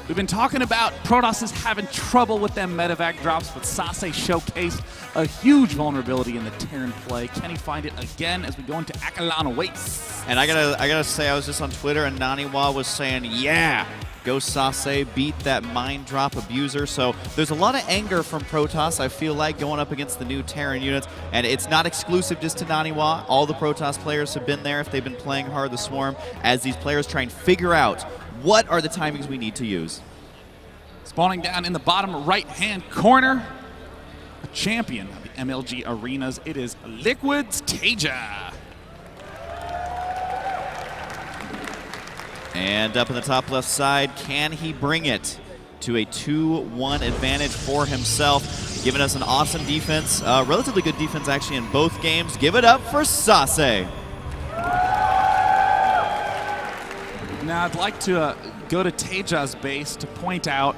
We've been talking about Protoss is having trouble with them medevac drops, but Sase showcased a huge vulnerability in the Terran play. Can he find it again as we go into Akalana Waits? And I gotta say, I was just on Twitter and Naniwa was saying, yeah, go Sase, beat that mind drop abuser. So there's a lot of anger from Protoss, I feel like, going up against the new Terran units. And it's not exclusive just to Naniwa. All the Protoss players have been there if they've been playing hard the Swarm, as these players try and figure out what are the timings we need to use. Spawning down in the bottom right-hand corner, a champion of the MLG arenas, it is Liquid's Taeja. And up in the top left side, can he bring it to a 2-1 advantage for himself, giving us an awesome defense, relatively good defense actually in both games. Give it up for Sase. Now I'd like to go to Taeja's base to point out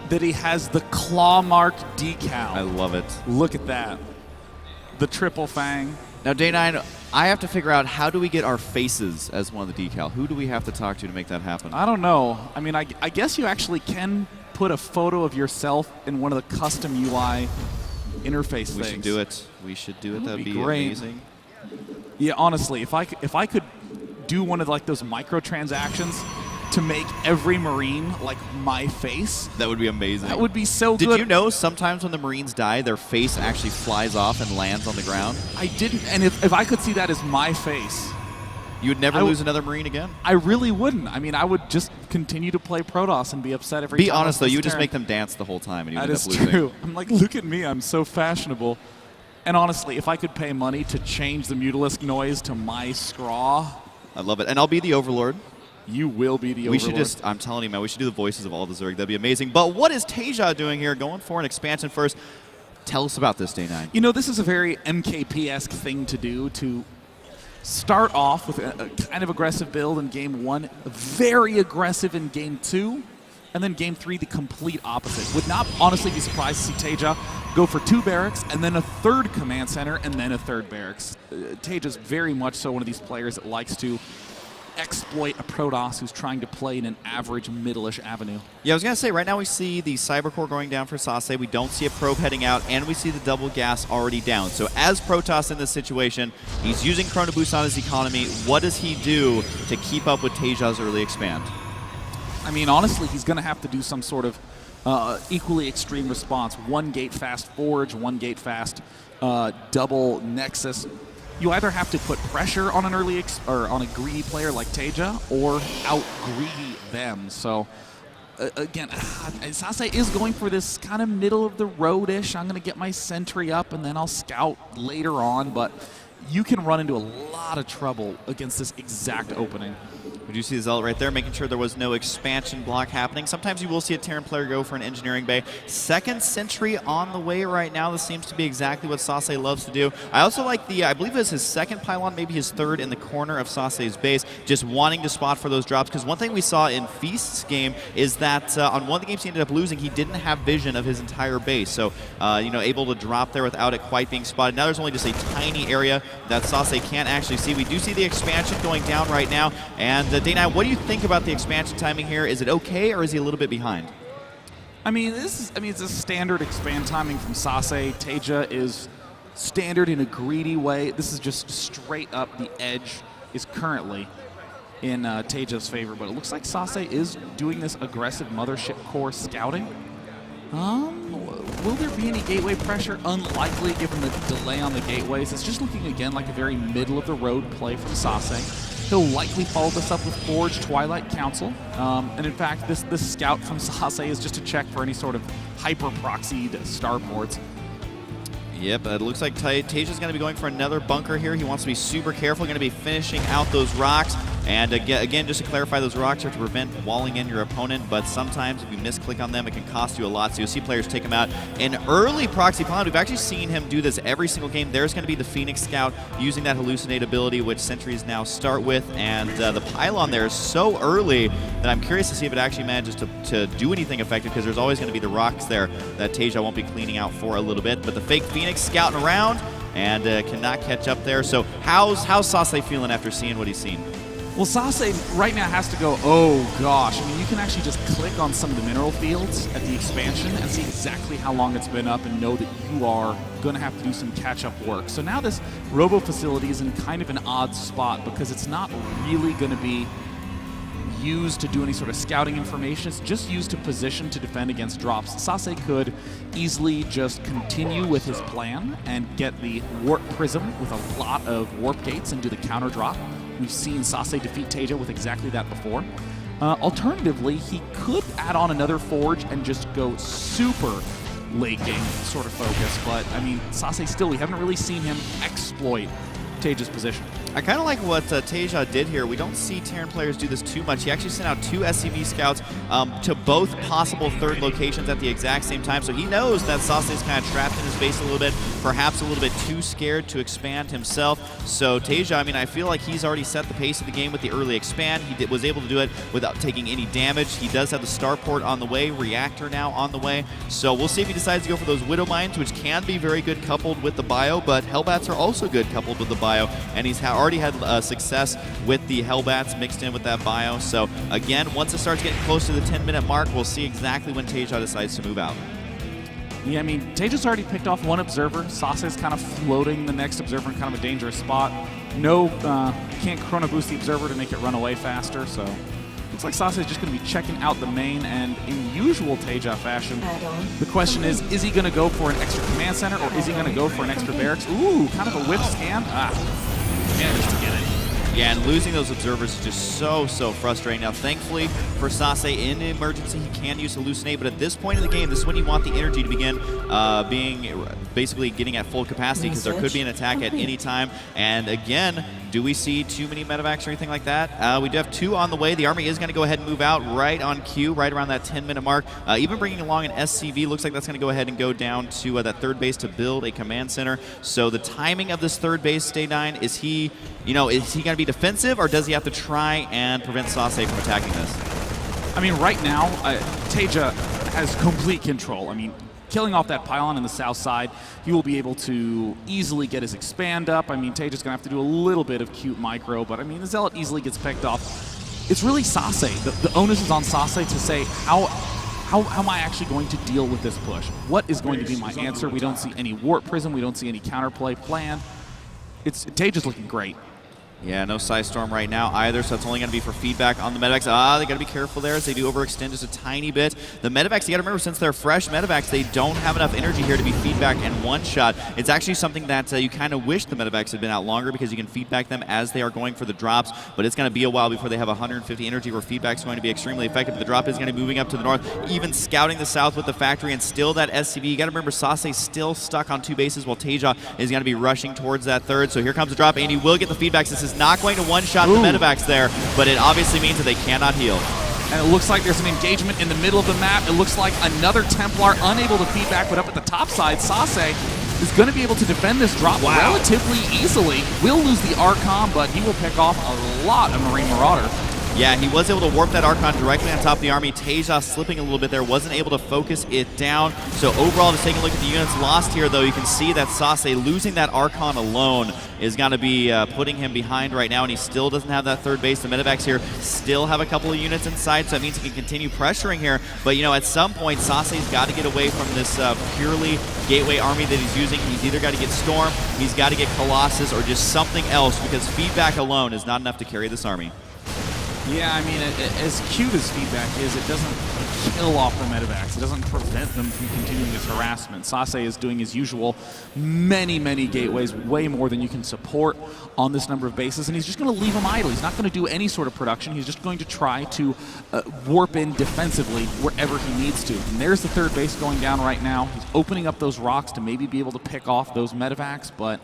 that he has the claw mark decal. I love it. Look at that. The triple fang. Now, Day9, I have to figure out, how do we get our faces as one of the decal? Who do we have to talk to make that happen? I don't know. I mean, I guess you actually can put a photo of yourself in one of the custom UI interface things. We should do it. We should do it. That would be great. Amazing. Yeah, honestly, if I could do one of like those microtransactions to make every Marine like my face, that would be amazing. That would be so good. Did you know sometimes when the Marines die, their face actually flies off and lands on the ground? I didn't, and if I could see that as my face, you would never lose another Marine again? I really wouldn't. I mean, I would just continue to play Protoss and be upset every time. Be honest though, you would just make them dance the whole time and you would end up losing. That is true. I'm like, look at me, I'm so fashionable. And honestly, if I could pay money to change the Mutalisk noise to my scraw, I love it. And I'll be the Overlord. You will be the Overlord. We should just, I'm telling you, man, we should do the voices of all the Zerg. That'd be amazing. But what is Taeja doing here? Going for an expansion first. Tell us about this, Day9. You know, this is a very MKP-esque thing to do, to start off with a kind of aggressive build in Game 1, very aggressive in Game 2, and then Game 3, the complete opposite. Would not honestly be surprised to see Taeja go for 2 barracks, and then a 3rd command center, and then a 3rd barracks. Taeja's very much so one of these players that likes to exploit a Protoss who's trying to play in an average middle-ish avenue. Yeah, I was going to say, right now we see the Cybercore going down for Sase. We don't see a probe heading out, and we see the double gas already down. So as Protoss in this situation, he's using Chrono Boost on his economy. What does he do to keep up with Taeja's early expand? I mean, honestly, he's going to have to do some sort of equally extreme response. 1 gate fast Forge, 1 gate fast double Nexus. You either have to put pressure on an early or on a greedy player like Taeja, or out-greedy them. So, again, Sase is going for this kind of middle-of-the-road-ish. I'm going to get my sentry up, and then I'll scout later on. But you can run into a lot of trouble against this exact opening. Would you see the Zealot right there, making sure there was no expansion block happening? Sometimes you will see a Terran player go for an engineering bay. 2nd sentry on the way right now. This seems to be exactly what Sase loves to do. I also like the, I believe it's his 2nd pylon, maybe his 3rd in the corner of Sase's base, just wanting to spot for those drops. Because one thing we saw in Feast's game is that on one of the games he ended up losing, he didn't have vision of his entire base. So, you know, able to drop there without it quite being spotted. Now there's only just a tiny area that Sase can't actually see. We do see the expansion going down right now. And Day9, what do you think about the expansion timing here? Is it okay, or is he a little bit behind? I mean, it's a standard expand timing from Sase. Taeja is standard in a greedy way. This is just straight up. The edge is currently in Taeja's favor, but it looks like Sase is doing this aggressive Mothership Core scouting. Will there be any gateway pressure? Unlikely, given the delay on the gateways. It's just looking again like a very middle-of-the-road play from Sase. He'll likely follow this up with Forge Twilight Council. And in fact, this scout from Sase is just to check for any sort of hyper-proxied starports. Yep, it looks like Taeja's going to be going for another bunker here. He wants to be super careful, going to be finishing out those rocks. And again, just to clarify, those rocks are to prevent walling in your opponent, but sometimes if you misclick on them, it can cost you a lot. So you'll see players take them out in early proxy pylon. We've actually seen him do this every single game. There's going to be the Phoenix Scout using that hallucinate ability, which sentries now start with. And the pylon there is so early that I'm curious to see if it actually manages to do anything effective, because there's always going to be the rocks there that Taeja won't be cleaning out for a little bit. But the fake Phoenix scouting around and cannot catch up there. So how's Sase feeling after seeing what he's seen? Well, Sase right now has to go, oh gosh. I mean, you can actually just click on some of the mineral fields at the expansion and see exactly how long it's been up and know that you are going to have to do some catch-up work. So now this robo facility is in kind of an odd spot because it's not really going to be used to do any sort of scouting information. It's just used to position to defend against drops. Sase could easily just continue with his plan and get the warp prism with a lot of warp gates and do the counter drop. We've seen Sase defeat Taeja with exactly that before. Alternatively, he could add on another forge and just go super late game sort of focus, but I mean, Sase still, we haven't really seen him exploit Taeja's position. I kind of like what Taeja did here. We don't see Terran players do this too much. He actually sent out 2 SCV scouts to both possible third locations at the exact same time, so he knows that Sase is kind of trapped in his base a little bit, perhaps a little bit too scared to expand himself. So Taeja, I mean, I feel like he's already set the pace of the game with the early expand. He was able to do it without taking any damage. He does have the starport on the way, reactor now on the way, so we'll see if he decides to go for those Widow Mines, which can be very good coupled with the bio, but Hellbats are also good coupled with the bio, and he's already had success with the Hellbats mixed in with that bio. So again, once it starts getting close to the 10-minute mark, we'll see exactly when Taeja decides to move out. Yeah, I mean, Taeja's already picked off 1 observer. Sase's kind of floating the next observer in kind of a dangerous spot. No, can't chrono boost the observer to make it run away faster, so looks like Sase is just going to be checking out the main, and in usual Taeja fashion, the question is he going to go for an extra command center, or is he going to go for an extra barracks? Ooh, kind of a whiff scan. Manages to get it. Yeah, and losing those observers is just so frustrating. Now, thankfully, for Sase, in an emergency, he can use Hallucinate, but at this point in the game, this is when you want the energy to begin basically getting at full capacity, because there could be an attack at any time. And again, do we see too many medevacs or anything like that? We do have 2 on the way. The army is going to go ahead and move out right on cue, right around that 10-minute mark. Even bringing along an SCV, looks like that's going to go ahead and go down to that third base to build a command center. So the timing of this third base, Stay 9, is he going to be defensive, or does he have to try and prevent Sase from attacking this? I mean, right now, Taeja has complete control. I mean, killing off that pylon in the south side, he will be able to easily get his expand up. I mean, Taeja's going to have to do a little bit of cute micro, but I mean, the Zealot easily gets picked off. It's really Sase. The onus is on Sase to say, how am I actually going to deal with this push? What is going to be my answer? We don't see any warp prism. We don't see any counterplay planned. Taeja's looking great. Yeah, no Psy Storm right now either, so it's only going to be for feedback on the medevacs. They got to be careful there as they do overextend just a tiny bit. The medevacs, you got to remember, since they're fresh medevacs, they don't have enough energy here to be feedback and one-shot. It's actually something that you kind of wish the medevacs had been out longer, because you can feedback them as they are going for the drops, but it's going to be a while before they have 150 energy where feedback's going to be extremely effective. The drop is going to be moving up to the north, even scouting the south with the factory, and still that SCV. You got to remember, Sase still stuck on 2 bases while Taeja is going to be rushing towards that third. So here comes the drop, and he will get the feedbacks. This is not going to one-shot the medevacs there, but it obviously means that they cannot heal. And it looks like there's an engagement in the middle of the map. It looks like another Templar unable to feedback, but up at the top side, Sase is going to be able to defend this drop relatively easily. Will lose the Archon, but he will pick off a lot of Marine Marauder. Yeah, he was able to warp that Archon directly on top of the army. Taeja slipping a little bit there, wasn't able to focus it down. So overall, just taking a look at the units lost here, though, you can see that Sase losing that Archon alone is going to be putting him behind right now, and he still doesn't have that third base. The medevacs here still have a couple of units inside, so that means he can continue pressuring here. But, at some point, Sase's got to get away from this purely gateway army that he's using. He's either got to get Storm, he's got to get Colossus, or just something else, because feedback alone is not enough to carry this army. Yeah, I mean, as cute as feedback is, it doesn't kill off the medevacs. It doesn't prevent them from continuing this harassment. Sase is doing his usual many gateways, way more than you can support on this number of bases, and he's just going to leave them idle. He's not going to do any sort of production. He's just going to try to warp in defensively wherever he needs to. And there's the third base going down right now. He's opening up those rocks to maybe be able to pick off those medevacs, but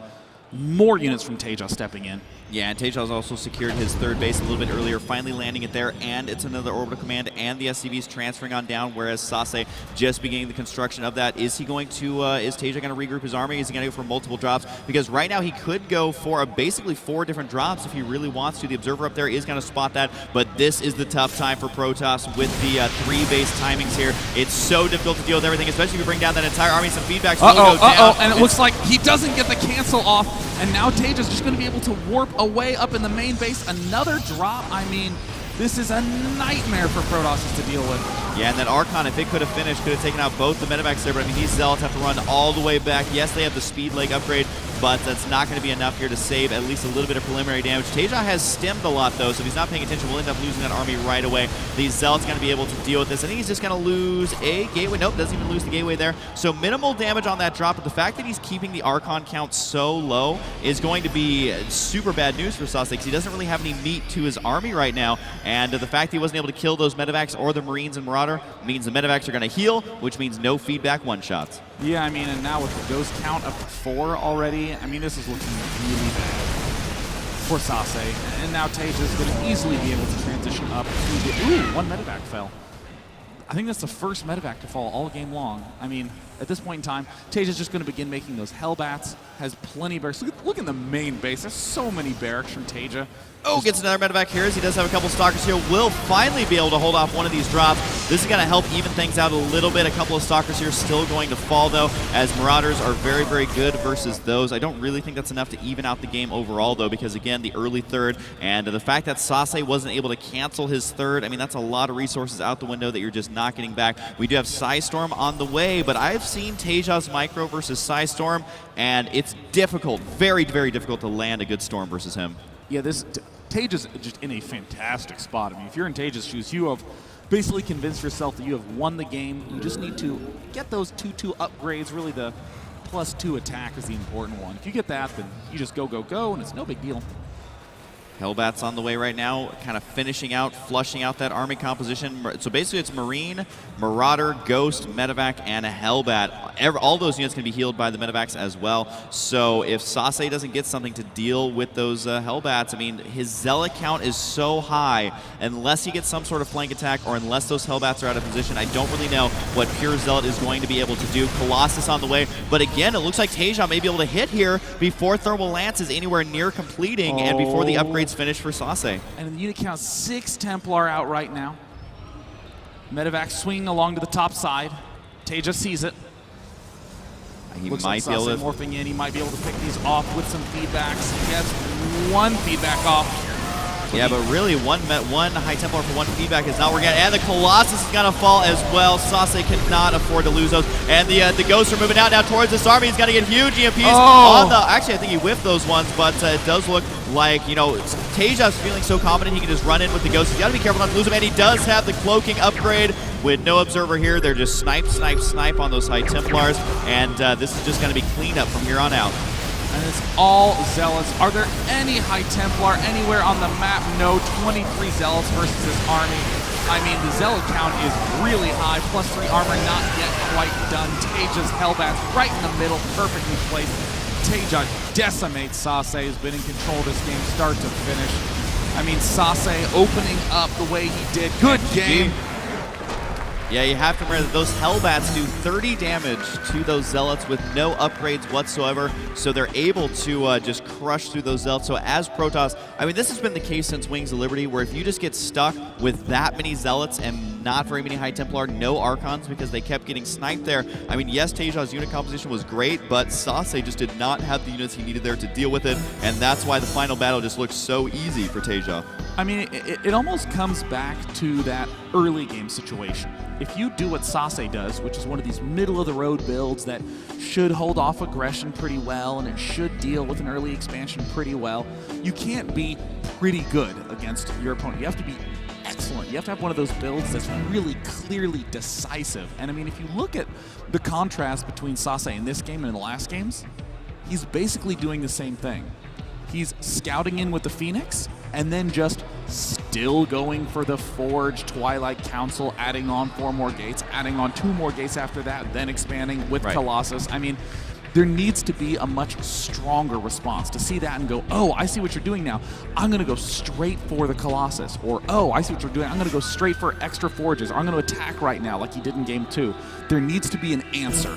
more units from Taeja stepping in. Yeah, and Taeja has also secured his third base a little bit earlier, finally landing it there, and it's another orbital command, and the SCV's transferring on down, whereas Sase just beginning the construction of that. Is Taeja going to regroup his army? Is he going to go for multiple drops? Because right now he could go for basically 4 different drops if he really wants to. The observer up there is going to spot that, but this is the tough time for Protoss with the 3 base timings here. It's so difficult to deal with everything, especially if you bring down that entire army. Some feedbacks will go down. And it looks like he doesn't get the cancel off. And now Taeja's just going to be able to warp away up in the main base. Another drop. I mean, this is a nightmare for Protoss to deal with. Yeah, and that Archon, if it could have finished, could have taken out both the medevacs there, but I mean, these Zealots have to run all the way back. Yes, they have the speed leg upgrade, but that's not going to be enough here to save at least a little bit of preliminary damage. Taeja has stemmed a lot, though, so if he's not paying attention, we'll end up losing that army right away. These Zealots going to be able to deal with this. I think he's just going to lose a gateway. Nope, doesn't even lose the gateway there. So minimal damage on that drop, but the fact that he's keeping the Archon count so low is going to be super bad news for Sase, because he doesn't really have any meat to his army right now, and the fact that he wasn't able to kill those medevacs or the Marines and Marauder means the medevacs are going to heal, which means no feedback one-shots. Yeah, I mean, and now with the ghost count up to 4 already, I mean, this is looking really bad for Sase. And now Taeja's going to easily be able to transition up to the... Ooh, one medevac fell. I think that's the first medevac to fall all game long. I mean, at this point in time, Taeja's just going to begin making those Hellbats, has plenty of barracks. Look in the main base. There's so many barracks from Taeja. Oh, gets another medevac here as he does have a couple Stalkers here. Will finally be able to hold off one of these drops. This is going to help even things out a little bit. A couple of Stalkers here still going to fall, though, as Marauders are very, very good versus those. I don't really think that's enough to even out the game overall, though, because, again, the early third and the fact that Sase wasn't able to cancel his third, I mean, that's a lot of resources out the window that you're just not getting back. We do have Psystorm on the way, but I've seen Taeja's Micro versus Psystorm, and it's difficult, very, very difficult to land a good Storm versus him. Yeah, Taeja's just in a fantastic spot. I mean, if you're in Taeja's shoes, you have basically convinced yourself that you have won the game. You just need to get those 2-2 upgrades. Really, the +2 attack is the important one. If you get that, then you just go, go, go, and it's no big deal. Hellbat's on the way right now, kind of finishing out, flushing out that army composition. So basically it's Marine, Marauder, Ghost, Medevac, and a Hellbat. All those units can be healed by the Medevacs as well. So if Sase doesn't get something to deal with those Hellbats, I mean, his Zealot count is so high, unless he gets some sort of flank attack or unless those Hellbats are out of position, I don't really know what pure Zealot is going to be able to do. Colossus on the way, but again, it looks like Taeja may be able to hit here before Thermal Lance is anywhere near completing and before the upgrades finish for Sase. And the unit count 6 Templar out right now. Medevac swinging along to the top side. Taeja sees it. He Looks might like be able to morphing in. He might be able to pick these off with some feedbacks. He has one feedback off. Yeah, but really one High Templar for one feedback is not working out. And the Colossus is going to fall as well. Sase cannot afford to lose those. And the Ghosts are moving out now towards this army. He's going to get huge EMPs on the... Actually, I think he whiffed those ones, but it does look like, you know, Taeja's feeling so confident he can just run in with the Ghosts. He's got to be careful not to lose them. And he does have the cloaking upgrade with no observer here. They're just snipe, snipe, snipe on those High Templars. And this is just going to be cleanup from here on out. And it's all Zealots. Are there any High Templar anywhere on the map? No. 23 Zealots versus this army. I mean, the Zealot count is really high. +3 armor not yet quite done. Taeja's Hellbats right in the middle, perfectly placed. Taeja decimates Sase, who's been in control of this game start to finish. I mean, Sase opening up the way he did. Good game. Yeah, you have to remember that those Hellbats do 30 damage to those Zealots with no upgrades whatsoever, so they're able to just crush through those Zealots. So as Protoss, I mean, this has been the case since Wings of Liberty, where if you just get stuck with that many Zealots and not very many High Templar, no Archons, because they kept getting sniped there. I mean, yes, Taeja's unit composition was great, but Sase just did not have the units he needed there to deal with it, and that's why the final battle just looked so easy for Taeja. I mean, it almost comes back to that early game situation. If you do what Sase does, which is one of these middle-of-the-road builds that should hold off aggression pretty well and it should deal with an early expansion pretty well, you can't be pretty good against your opponent. You have to be excellent. You have to have one of those builds that's really clearly decisive. And I mean, if you look at the contrast between Sase in this game and in the last games, he's basically doing the same thing. He's scouting in with the Phoenix and then just still going for the Forge, Twilight Council, adding on 4 more gates, adding on 2 more gates after that, then expanding with Colossus. I mean, there needs to be a much stronger response to see that and go, oh, I see what you're doing now. I'm going to go straight for the Colossus. Or, oh, I see what you're doing. I'm going to go straight for extra Forges. Or I'm going to attack right now like he did in Game 2. There needs to be an answer.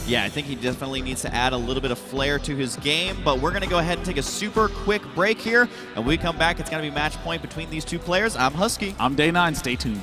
Yeah, I think he definitely needs to add a little bit of flair to his game, but we're going to go ahead and take a super quick break here, and when we come back, it's going to be match point between these two players. I'm Husky. I'm Day9. Stay tuned.